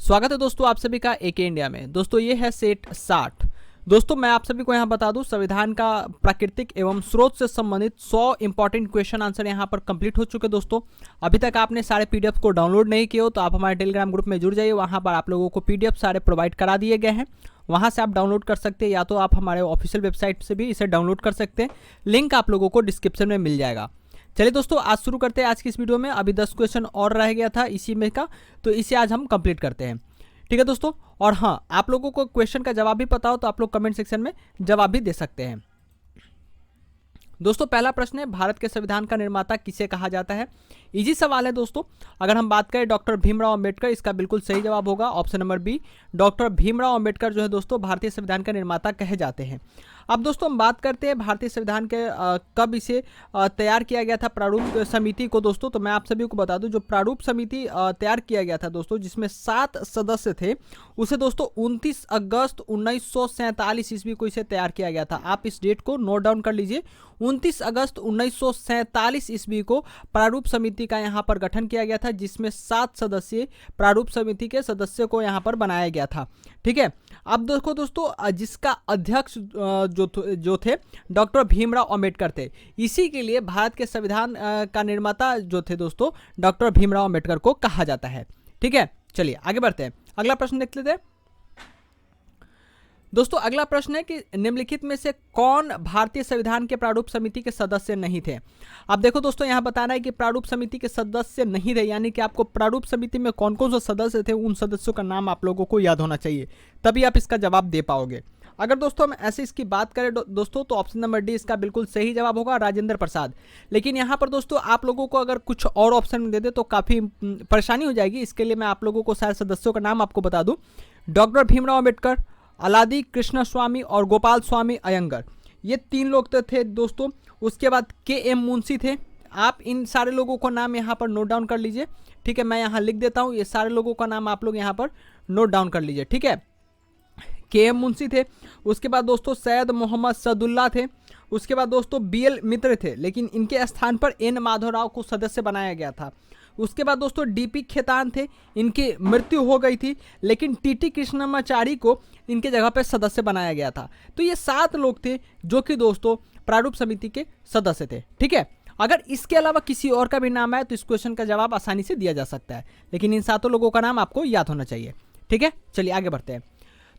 स्वागत है दोस्तों आप सभी का एके इंडिया में। दोस्तों ये है सेट 60। दोस्तों मैं आप सभी को यहाँ बता दूं, संविधान का प्राकृतिक एवं स्रोत से संबंधित 100 इंपॉर्टेंट क्वेश्चन आंसर यहाँ पर कंप्लीट हो चुके। दोस्तों अभी तक आपने सारे पीडीएफ को डाउनलोड नहीं किए हो तो आप हमारे टेलीग्राम ग्रुप में जुड़ जाइए। वहाँ पर आप लोगों को पीडीएफ सारे प्रोवाइड करा दिए गए हैं, वहाँ से आप डाउनलोड कर सकते हैं, या तो आप हमारे ऑफिशियल वेबसाइट से भी इसे डाउनलोड कर सकते हैं। लिंक आप लोगों को डिस्क्रिप्शन में मिल जाएगा। चलिए दोस्तों आज शुरू करते हैं आज की इस वीडियो में। अभी 10 क्वेश्चन और रह गया था इसी में का, तो इसे आज हम कंप्लीट करते हैं। ठीक है दोस्तों, और हाँ आप लोगों को क्वेश्चन का जवाब भी पता हो तो आप लोग कमेंट सेक्शन में जवाब भी दे सकते हैं। दोस्तों पहला प्रश्न है, भारत के संविधान का निर्माता किसे कहा जाता है? इजी सवाल है दोस्तों। अगर हम बात करें डॉक्टर भीमराव अंबेडकर, इसका बिल्कुल सही जवाब होगा option number B. Doctor Bhimrao Ambedkar जो है दोस्तों भारतीय संविधान का निर्माता कहे जाते हैं। अब दोस्तों हम बात करते हैं भारतीय संविधान के कब इसे तैयार किया गया था प्रारूप समिति को। दोस्तों तो मैं आप सभी को बता दूं, जो प्रारूप समिति तैयार किया गया था दोस्तों, जिसमें 7 सदस्य थे, उसे दोस्तों 29 अगस्त 1947 ईस्वी को इसे तैयार किया गया था। आप इस डेट को नोट डाउन कर लीजिए। 29 अगस्त 1947 ईस्वी को प्रारूप समिति का यहाँ पर गठन किया गया था, जिसमें 7 सदस्यीय प्रारूप समिति के सदस्यों को यहाँ पर बनाया गया था। ठीक है, अब देखो दोस्तों जिसका अध्यक्ष जो थे डॉक्टर भीमराव अंबेडकर थे। इसी के लिए भारत के संविधान का निर्माता जो थे दोस्तों डॉक्टर भीमराव अंबेडकर को कहा जाता है। ठीक है, चलिए आगे बढ़ते हैं, अगला प्रश्न देख लेते हैं। दोस्तों अगला प्रश्न है कि निम्नलिखित में से कौन भारतीय संविधान के प्रारूप समिति के सदस्य नहीं थे? अब देखो दोस्तों यहाँ बताना है कि प्रारूप समिति के सदस्य नहीं थे, यानी कि आपको प्रारूप समिति में कौन कौन से सदस्य थे उन सदस्यों का नाम आप लोगों को याद होना चाहिए, तभी आप इसका जवाब दे पाओगे। अगर दोस्तों हम ऐसे इसकी बात करें दोस्तों तो ऑप्शन नंबर डी इसका बिल्कुल सही जवाब होगा, राजेंद्र प्रसाद। लेकिन यहाँ पर दोस्तों आप लोगों को अगर कुछ और ऑप्शन दे दे तो काफ़ी परेशानी हो जाएगी। इसके लिए मैं आप लोगों को सारे सदस्यों का नाम आपको बता दूँ। डॉक्टर भीमराव अम्बेडकर, अलादी कृष्ण स्वामी और गोपाल स्वामी अयंगर, ये 3 लोग तो थे दोस्तों। उसके बाद के.एम. मुंशी थे। आप इन सारे लोगों का नाम यहाँ पर नोट डाउन कर लीजिए। ठीक है, मैं यहाँ लिख देता हूँ, ये सारे लोगों का नाम आप लोग यहाँ पर नोट डाउन कर लीजिए। ठीक है, के.एम. मुंशी थे। उसके बाद दोस्तों सैयद मोहम्मद सदुल्ला थे। उसके बाद दोस्तों बी.एल. मित्र थे, लेकिन इनके स्थान पर एन माधवराव को सदस्य बनाया गया था। उसके बाद दोस्तों डी.पी. खेतान थे, इनकी मृत्यु हो गई थी, लेकिन टी.टी. कृष्णमाचारी को इनके जगह पर सदस्य बनाया गया था। तो ये 7 लोग थे जो कि दोस्तों प्रारूप समिति के सदस्य थे। ठीक है, अगर इसके अलावा किसी और का भी नाम आए तो इस क्वेश्चन का जवाब आसानी से दिया जा सकता है, लेकिन इन 7 लोगों का नाम आपको याद होना चाहिए। ठीक है, चलिए आगे बढ़ते हैं।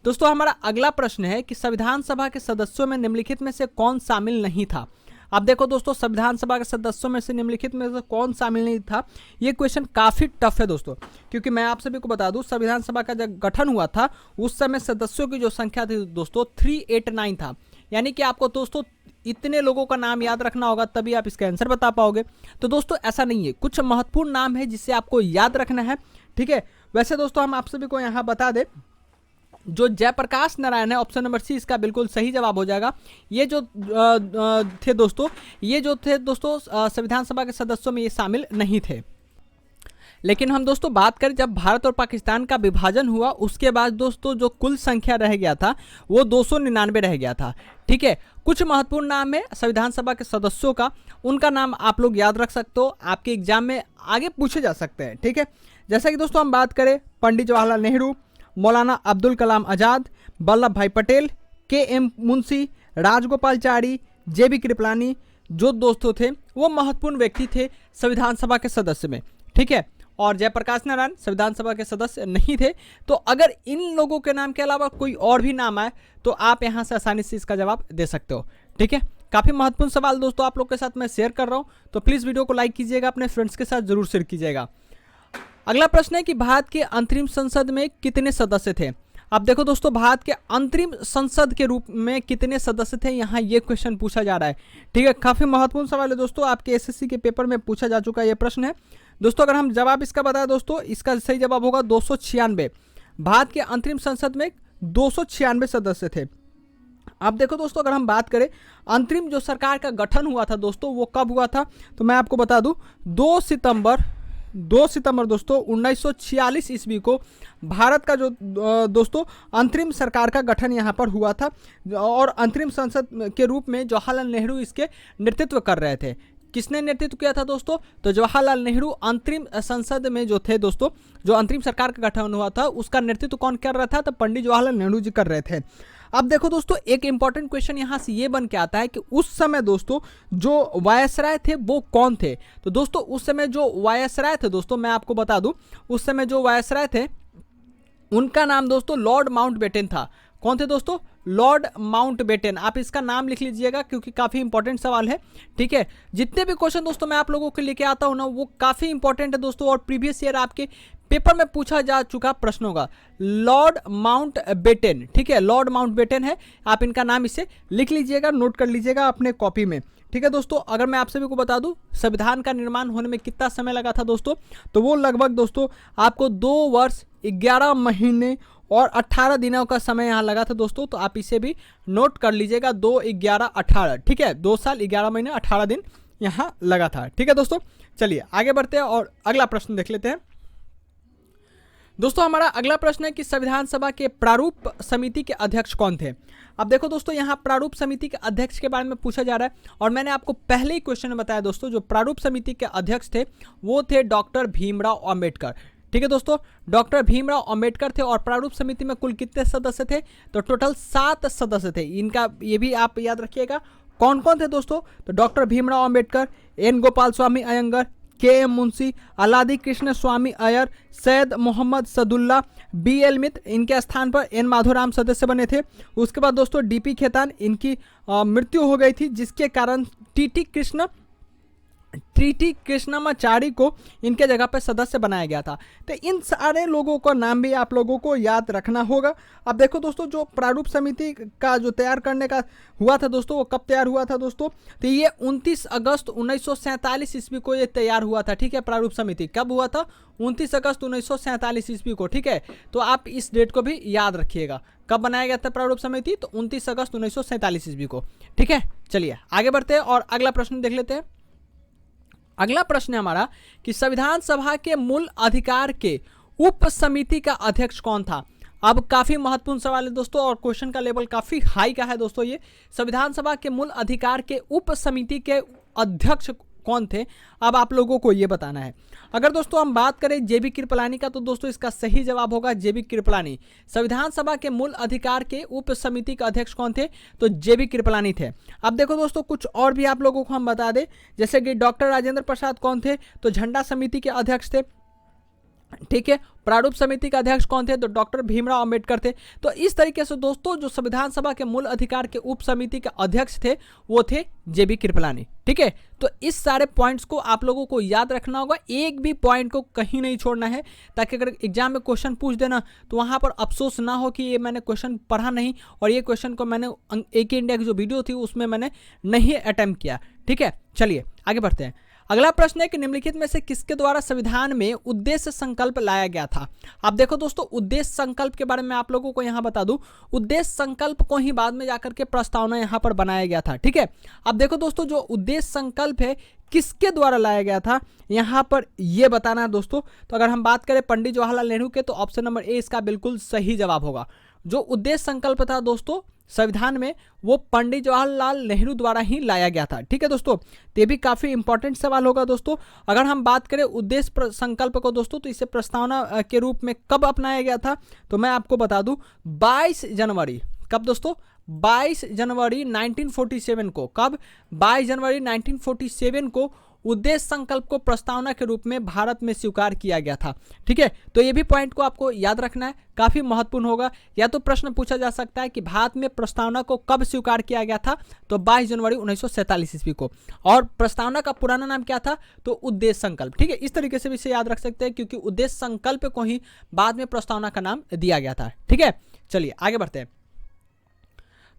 दोस्तों हमारा अगला प्रश्न है कि संविधान सभा के सदस्यों में निम्नलिखित में से कौन शामिल नहीं था? अब देखो दोस्तों संविधान सभा के सदस्यों में से निम्नलिखित में से कौन शामिल नहीं था, ये क्वेश्चन काफ़ी टफ है दोस्तों, क्योंकि मैं आप सभी को बता दूं संविधान सभा का जब गठन हुआ था उस समय सदस्यों की जो संख्या थी दोस्तों 389 था। यानी कि आपको दोस्तों इतने लोगों का नाम याद रखना होगा तभी आप इसका आंसर बता पाओगे। तो दोस्तों ऐसा नहीं है, कुछ महत्वपूर्ण नाम है जिसे आपको याद रखना है। ठीक है, वैसे दोस्तों हम आप सभी को यहाँ बता दें, जो जयप्रकाश नारायण है ऑप्शन नंबर सी इसका बिल्कुल सही जवाब हो जाएगा। ये जो थे दोस्तों संविधान सभा के सदस्यों में ये शामिल नहीं थे। लेकिन हम दोस्तों बात करें जब भारत और पाकिस्तान का विभाजन हुआ उसके बाद दोस्तों जो कुल संख्या रह गया था वो 299 रह गया था। ठीक है, कुछ महत्वपूर्ण नाम है संविधान सभा के सदस्यों का, उनका नाम आप लोग याद रख सकते हो, आपके एग्जाम में आगे पूछे जा सकते हैं। ठीक है, जैसा कि दोस्तों हम बात करें पंडित जवाहरलाल नेहरू, मौलाना अब्दुल कलाम आज़ाद, वल्लभ भाई पटेल, के.एम. मुंशी, राजगोपालचारी, जे.बी. कृपलानी, जो दोस्तों थे वो महत्वपूर्ण व्यक्ति थे संविधान सभा के सदस्य में। ठीक है, और जयप्रकाश नारायण संविधान सभा के सदस्य नहीं थे। तो अगर इन लोगों के नाम के अलावा कोई और भी नाम आए तो आप यहाँ से आसानी से इसका जवाब दे सकते हो। ठीक है, काफ़ी महत्वपूर्ण सवाल दोस्तों आप लोग के साथ मैं शेयर कर रहा हूँ, तो प्लीज़ वीडियो को लाइक कीजिएगा, अपने फ्रेंड्स के साथ जरूर शेयर कीजिएगा। अगला प्रश्न है कि भारत के अंतरिम संसद में कितने सदस्य थे? अब देखो दोस्तों भारत के अंतरिम संसद के रूप में कितने सदस्य थे, यहाँ ये क्वेश्चन पूछा जा रहा है। ठीक है, काफ़ी महत्वपूर्ण सवाल है दोस्तों, आपके एसएससी के पेपर में पूछा जा चुका ये प्रश्न है दोस्तों। अगर हम जवाब इसका बताएं दोस्तों, इसका सही जवाब होगा 296। भारत के अंतरिम संसद में 296 सदस्य थे। अब देखो दोस्तों अगर हम बात करें अंतरिम जो सरकार का गठन हुआ था दोस्तों वो कब हुआ था, तो मैं आपको बता दूं 2 सितंबर दोस्तों 1946 ईस्वी को भारत का जो दोस्तों अंतरिम सरकार का गठन यहाँ पर हुआ था, और अंतरिम संसद के रूप में जवाहरलाल नेहरू इसके नेतृत्व कर रहे थे। किसने नेतृत्व किया था दोस्तों? तो जवाहरलाल नेहरू अंतरिम संसद में जो थे दोस्तों, जो अंतरिम सरकार का गठन हुआ था उसका नेतृत्व कौन कर रहा था? तो पंडित जवाहरलाल नेहरू जी कर रहे थे। अब देखो दोस्तों, एक इंपॉर्टेंट क्वेश्चन यहां से ये बन के आता है कि उस समय दोस्तों जो वायसराय थे वो कौन थे? तो दोस्तों उस समय जो वायसराय थे दोस्तों, मैं आपको बता दूं, उस समय जो वायसराय थे उनका नाम दोस्तों लॉर्ड माउंटबेटन था। कौन थे दोस्तों? Lord Mountbatten. आप इसका नाम लिख लीजिएगा क्योंकि काफी इंपॉर्टेंट सवाल है, ठीक है। जितने भी क्वेश्चन दोस्तों मैं आप लोगों के लेके आता हूं ना वो काफी इंपॉर्टेंट है दोस्तों, और प्रीवियस ईयर आपके पेपर में पूछा जा चुका प्रश्न होगा। लॉर्ड माउंटबेटन, ठीक है, लॉर्ड माउंटबेटन है। आप इनका नाम इसे लिख लीजिएगा, नोट कर लीजिएगा अपने कॉपी में, ठीक है दोस्तों। अगर मैं आप सभी को बता दूं संविधान का निर्माण होने में कितना समय लगा था दोस्तों, तो वो लगभग दोस्तों आपको 2 वर्ष 11 महीने और 18 दिनों का समय यहाँ लगा था दोस्तों। तो आप इसे भी नोट कर लीजिएगा, 2, 11, 18, ठीक है, 2 साल 11 महीने 18 दिन यहाँ लगा था, ठीक है दोस्तों। चलिए आगे बढ़ते हैं और अगला प्रश्न देख लेते हैं दोस्तों। हमारा अगला प्रश्न है कि संविधान सभा के प्रारूप समिति के अध्यक्ष कौन थे? अब देखो दोस्तों, यहाँ प्रारूप समिति के अध्यक्ष के बारे में पूछा जा रहा है, और मैंने आपको पहले ही क्वेश्चन में बताया दोस्तों, जो प्रारूप समिति के अध्यक्ष थे वो थे डॉक्टर भीमराव अंबेडकर, ठीक है दोस्तों। डॉक्टर भीमराव अंबेडकर थे। और प्रारूप समिति में कुल कितने सदस्य थे? तो टोटल 7 सदस्य थे। इनका ये भी आप याद रखिएगा कौन कौन थे दोस्तों। तो डॉक्टर भीमराव अंबेडकर, एन गोपाल स्वामी अयंगर, के एम मुंशी, अलादी कृष्ण स्वामी अय्यर, सैयद मोहम्मद सदुल्ला, बी एल मित्र, इनके स्थान पर एन माधोराम सदस्य बने थे। उसके बाद दोस्तों डीपी खेतान, इनकी मृत्यु हो गई थी, जिसके कारण टीटी कृष्णमाचारी को इनके जगह पर सदस्य बनाया गया था। तो इन सारे लोगों का नाम भी आप लोगों को याद रखना होगा। अब देखो दोस्तों, जो प्रारूप समिति का जो तैयार करने का हुआ था दोस्तों, वो कब तैयार हुआ था दोस्तों? तो ये 29 अगस्त 1947 ईस्वी को ये तैयार हुआ था, ठीक है। प्रारूप समिति कब हुआ था? 29 अगस्त 1947 ईस्वी को, ठीक है। तो आप इस डेट को भी याद रखिएगा, कब बनाया गया था प्रारूप समिति? तो 29 अगस्त 1947 ईस्वी को, ठीक है। चलिए आगे बढ़ते हैं और अगला प्रश्न देख लेते हैं। अगला प्रश्न है हमारा कि संविधान सभा के मूल अधिकार के उप समिति का अध्यक्ष कौन था? अब काफी महत्वपूर्ण सवाल है दोस्तों, और क्वेश्चन का लेवल काफी हाई का है दोस्तों। ये संविधान सभा के मूल अधिकार के उप समिति के अध्यक्ष कौन थे? अब आप लोगों को ये बताना है। अगर दोस्तों हम बात करें जेबी कृपलानी का, तो दोस्तों इसका सही जवाब होगा जेबी कृपलानी। संविधान सभा के मूल अधिकार के उप समिति का अध्यक्ष कौन थे? तो जेबी कृपलानी थे। अब देखो दोस्तों, कुछ और भी आप लोगों को हम बता दें, जैसे कि डॉक्टर राजेंद्र प्रसाद कौन थे? तो झंडा समिति के अध्यक्ष थे, ठीक है। प्रारूप समिति का अध्यक्ष कौन थे? तो डॉक्टर भीमराव अंबेडकर थे। तो इस तरीके से दोस्तों जो संविधान सभा के मूल अधिकार के उप समिति के अध्यक्ष थे वो थे जेबी कृपलानी, ठीक है। तो इस सारे पॉइंट्स को आप लोगों को याद रखना होगा, एक भी पॉइंट को कहीं नहीं छोड़ना है, ताकि अगर एग्जाम में क्वेश्चन पूछ देना तो वहां पर अफसोस ना हो कि ये मैंने क्वेश्चन पढ़ा नहीं और ये क्वेश्चन को मैंने एक इंडिया की जो वीडियो थी उसमें मैंने नहीं अटेम्प्ट किया, ठीक है। चलिए आगे बढ़ते हैं। अगला प्रश्न है कि निम्नलिखित में से किसके द्वारा संविधान में उद्देश्य संकल्प लाया गया था? अब देखो दोस्तों, उद्देश्य संकल्प के बारे में आप लोगों को यहां बता दूं, उद्देश्य संकल्प को ही बाद में जाकर के प्रस्तावना यहां पर बनाया गया था, ठीक है। अब देखो दोस्तों, जो उद्देश्य संकल्प है किसके द्वारा लाया गया था यहां पर ये बताना है दोस्तों। तो अगर हम बात करें पंडित जवाहरलाल नेहरू के, तो ऑप्शन नंबर ए इसका बिल्कुल सही जवाब होगा। जो उद्देश्य संकल्प था दोस्तों संविधान में, वो पंडित जवाहरलाल नेहरू द्वारा ही लाया गया था, ठीक है दोस्तों। तो ये भी काफी इंपॉर्टेंट सवाल होगा दोस्तों। अगर हम बात करें उद्देश्य संकल्प को दोस्तों, तो इसे प्रस्तावना के रूप में कब अपनाया गया था? तो मैं आपको बता दूं 22 जनवरी, कब दोस्तों? 22 जनवरी 1947 को। कब? 22 जनवरी 1947 को उद्देश्य संकल्प को प्रस्तावना के रूप में भारत में स्वीकार किया गया था, ठीक है। तो ये भी पॉइंट को आपको याद रखना है, काफी महत्वपूर्ण होगा। या तो प्रश्न पूछा जा सकता है कि भारत में प्रस्तावना को कब स्वीकार किया गया था? तो 22 जनवरी 1947 ईस्वी को। और प्रस्तावना का पुराना नाम क्या था? तो उद्देश्य संकल्प, ठीक है। इस तरीके से भी इसे याद रख सकते हैं, क्योंकि उद्देश्य संकल्प को ही बाद में प्रस्तावना का नाम दिया गया था, ठीक है। चलिए आगे बढ़ते हैं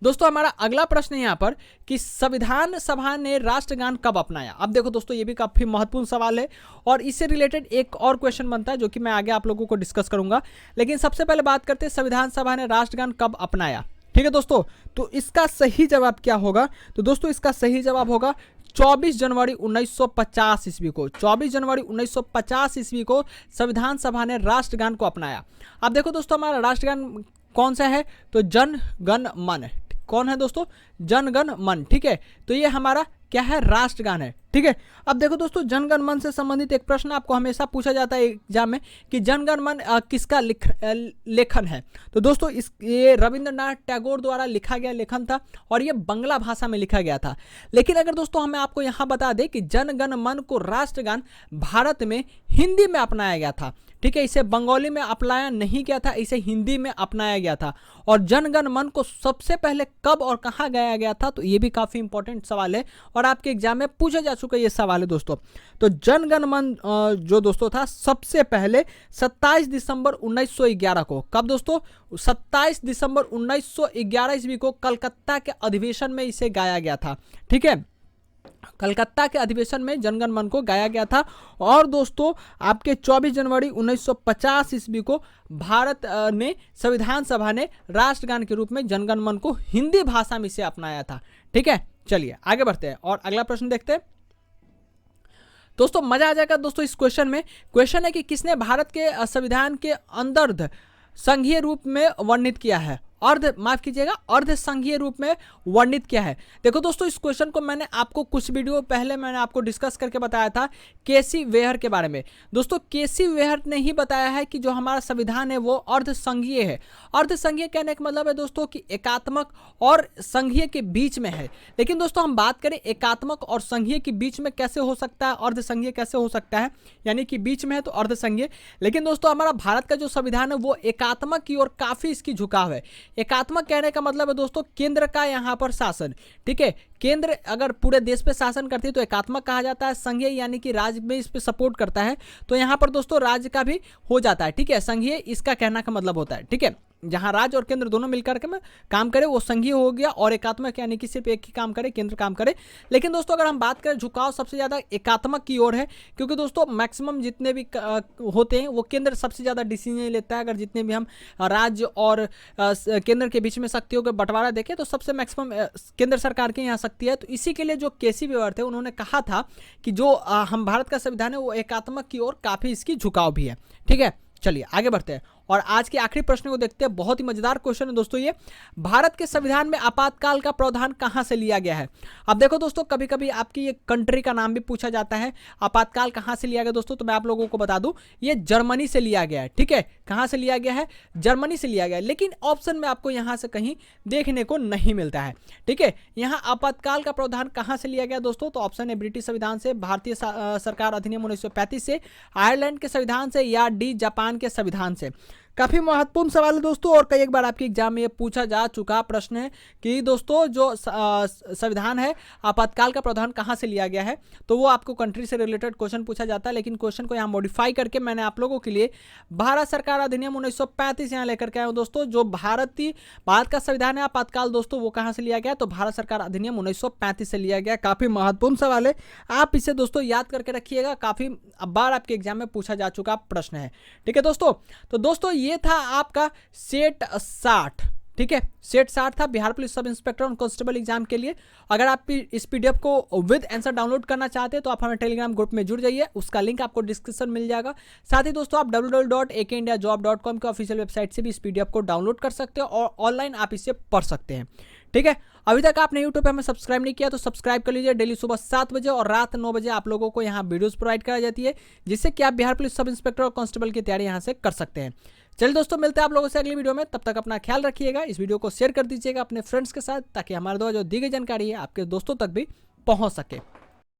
दोस्तों। हमारा अगला प्रश्न है यहाँ पर कि संविधान सभा ने राष्ट्रगान कब अपनाया? अब देखो दोस्तों, ये भी काफी महत्वपूर्ण सवाल है, और इससे रिलेटेड एक और क्वेश्चन बनता है जो कि मैं आगे आप लोगों को डिस्कस करूंगा। लेकिन सबसे पहले बात करते हैं संविधान सभा ने राष्ट्रगान कब अपनाया, ठीक है दोस्तों। तो इसका सही जवाब क्या होगा? तो दोस्तों इसका सही जवाब होगा 24 जनवरी 1950 ईस्वी को। 24 जनवरी 1950 ईस्वी को संविधान सभा ने राष्ट्रगान को अपनाया। अब देखो दोस्तों, हमारा राष्ट्रगान कौन सा है? तो जन गण मन। कौन है दोस्तों? जन गण मन, ठीक है। तो ये हमारा क्या है, राष्ट्रगान है। ठीक है, अब देखो दोस्तों, जनगण मन से संबंधित एक प्रश्न आपको हमेशा पूछा जाता है एग्जाम में कि जनगण मन किसका लेखन है। तो दोस्तों ये रविंद्रनाथ टैगोर द्वारा लिखा गया लेखन था और ये बांग्ला भाषा में लिखा गया था। लेकिन अगर दोस्तों हमें आपको यहाँ बता दें कि जनगण मन को राष्ट्रगान भारत में हिंदी में अपनाया गया था। ठीक है, इसे बंगाली में अपनाया नहीं गया था, इसे हिंदी में अपनाया गया था। और जनगण मन को सबसे पहले कब और कहाँ गाया गया था, तो ये भी काफी इंपॉर्टेंट सवाल है और आपके एग्जाम में पूछा जा चुका है ये सवाल है दोस्तों। तो जनगण मन जो दोस्तों था सबसे पहले 27 दिसंबर 1911 को, कब दोस्तों, 27 दिसंबर 1911 ईस्वी को कलकत्ता के अधिवेशन में इसे गाया गया था। ठीक है, कलकत्ता के अधिवेशन में जनगण मन को गाया गया था। और दोस्तों आपके 24 जनवरी 1950 ईस्वी को भारत ने संविधान सभा ने राष्ट्रगान के रूप में जनगण मन को हिंदी भाषा में इसे अपनाया था। ठीक है, चलिए आगे बढ़ते हैं और अगला प्रश्न देखते हैं। दोस्तों मजा आ जाएगा दोस्तों इस क्वेश्चन में। क्वेश्चन है कि किसने भारत के संविधान के अंतर्ध संघीय रूप में वर्णित किया है, अर्ध संघीय रूप में वर्णित किया है। देखो दोस्तों इस क्वेश्चन को मैंने आपको कुछ वीडियो पहले मैंने आपको डिस्कस करके बताया था केसी वेहर के बारे में। दोस्तों केसी वेहर ने ही बताया है कि जो हमारा संविधान है वो अर्ध संघीय है। अर्ध संघीय कहने का मतलब है दोस्तों कि एकात्मक और संघीय के बीच में है। लेकिन दोस्तों हम बात करें एकात्मक और संघीय के बीच में कैसे हो सकता है, अर्ध संघीय कैसे हो सकता है, यानी कि बीच में है तो अर्ध संघीय। लेकिन दोस्तों हमारा भारत का जो संविधान है वो एकात्मक की ओर काफी इसकी झुकाव है। एकात्मक कहने का मतलब है दोस्तों केंद्र का यहाँ पर शासन। ठीक है, केंद्र अगर पूरे देश पे शासन करती है तो एकात्मक कहा जाता है। संघीय यानी कि राज्य में इस पे सपोर्ट करता है तो यहाँ पर दोस्तों राज्य का भी हो जाता है। ठीक है, संघीय इसका कहना का मतलब होता है। ठीक है, जहां राज्य और केंद्र दोनों मिलकर के में काम करे वो संघीय हो गया और एकात्मक यानी कि सिर्फ एक ही काम करे, केंद्र काम करे। लेकिन दोस्तों अगर हम बात करें झुकाव सबसे ज्यादा एकात्मक की ओर है, क्योंकि दोस्तों मैक्सिमम जितने भी होते हैं वो केंद्र सबसे ज्यादा डिसीजन लेता है। अगर जितने भी हम राज्य और केंद्र के बीच में शक्तियों का बंटवारा देखें तो सबसे मैक्सिमम केंद्र सरकार की यहाँ शक्ति है। तो इसी के लिए जो केसी वेहर थे उन्होंने कहा था कि जो हम भारत का संविधान है वो एकात्मक की ओर काफी इसकी झुकाव भी है। ठीक है, चलिए आगे बढ़ते हैं और आज के आखिरी प्रश्न को देखते हैं। बहुत ही मजेदार क्वेश्चन है दोस्तों ये, भारत के संविधान में आपातकाल का प्रावधान कहां से लिया गया है। अब देखो दोस्तों कभी कभी आपकी ये कंट्री का नाम भी पूछा जाता है, आपातकाल कहां से लिया गया दोस्तों, तो मैं आप लोगों को बता दूं ये जर्मनी से लिया गया है। ठीक है, कहां से लिया गया है, जर्मनी से लिया गया है। लेकिन ऑप्शन में आपको यहां से कहीं देखने को नहीं मिलता है। ठीक है, यहाँ आपातकाल का प्रावधान कहां से लिया गया दोस्तों, तो ऑप्शन है ब्रिटिश संविधान से, भारतीय सरकार अधिनियम 1935 से, आयरलैंड के संविधान से या डी जापान के संविधान से। काफी महत्वपूर्ण सवाल है दोस्तों और कई एक बार आपके एग्जाम में ये पूछा जा चुका प्रश्न है कि दोस्तों जो संविधान है आपातकाल का प्रावधान कहां से लिया गया है, तो वो आपको कंट्री से रिलेटेड क्वेश्चन पूछा जाता है। लेकिन क्वेश्चन को यहाँ मॉडिफाई करके मैंने आप लोगों के लिए भारत सरकार अधिनियम 1935 यहाँ लेकर के आया हूँ दोस्तों। जो भारत का संविधान है आपातकाल दोस्तों वो कहां से लिया गया, तो भारत सरकार अधिनियम 1935 से लिया गया। काफी महत्वपूर्ण सवाल है, आप इसे दोस्तों याद करके रखिएगा, काफी बार आपके एग्जाम में पूछा जा चुका प्रश्न है। ठीक है दोस्तों, तो दोस्तों ये था आपका सेट 60। ठीक है, सेट 60 था बिहार पुलिस सब इंस्पेक्टर और कांस्टेबल एग्जाम के लिए। अगर आप इस पीडीएफ को विद आंसर डाउनलोड करना चाहते हैं तो आप हमारे टेलीग्राम ग्रुप में जुड़ जाइए, उसका लिंक आपको डिस्क्रिप्शन मिल जाएगा। साथ ही दोस्तों आप www.akindiajob.com के ऑफिशियल वेबसाइट से भी इस पीडीएफ को डाउनलोड कर सकते हो और ऑनलाइन आप इसे पढ़ सकते हैं। ठीक है, अभी तक आपने यूट्यूब पे हमें सब्सक्राइब नहीं किया तो सब्सक्राइब कर लीजिए। डेली सुबह 7 बजे और रात 9 बजे आप लोगों को यहाँ वीडियोस प्रोवाइड कराई जाती है, जिससे कि आप बिहार पुलिस सब इंस्पेक्टर और कांस्टेबल की तैयारी यहाँ से कर सकते हैं। चलिए दोस्तों मिलते हैं आप लोगों से अगली वीडियो में, तब तक अपना ख्याल रखिएगा। इस वीडियो को शेयर कर दीजिएगा अपने फ्रेंड्स के साथ ताकि हमारे द्वारा जो दी गई जानकारी है आपके दोस्तों तक भी पहुँच सके।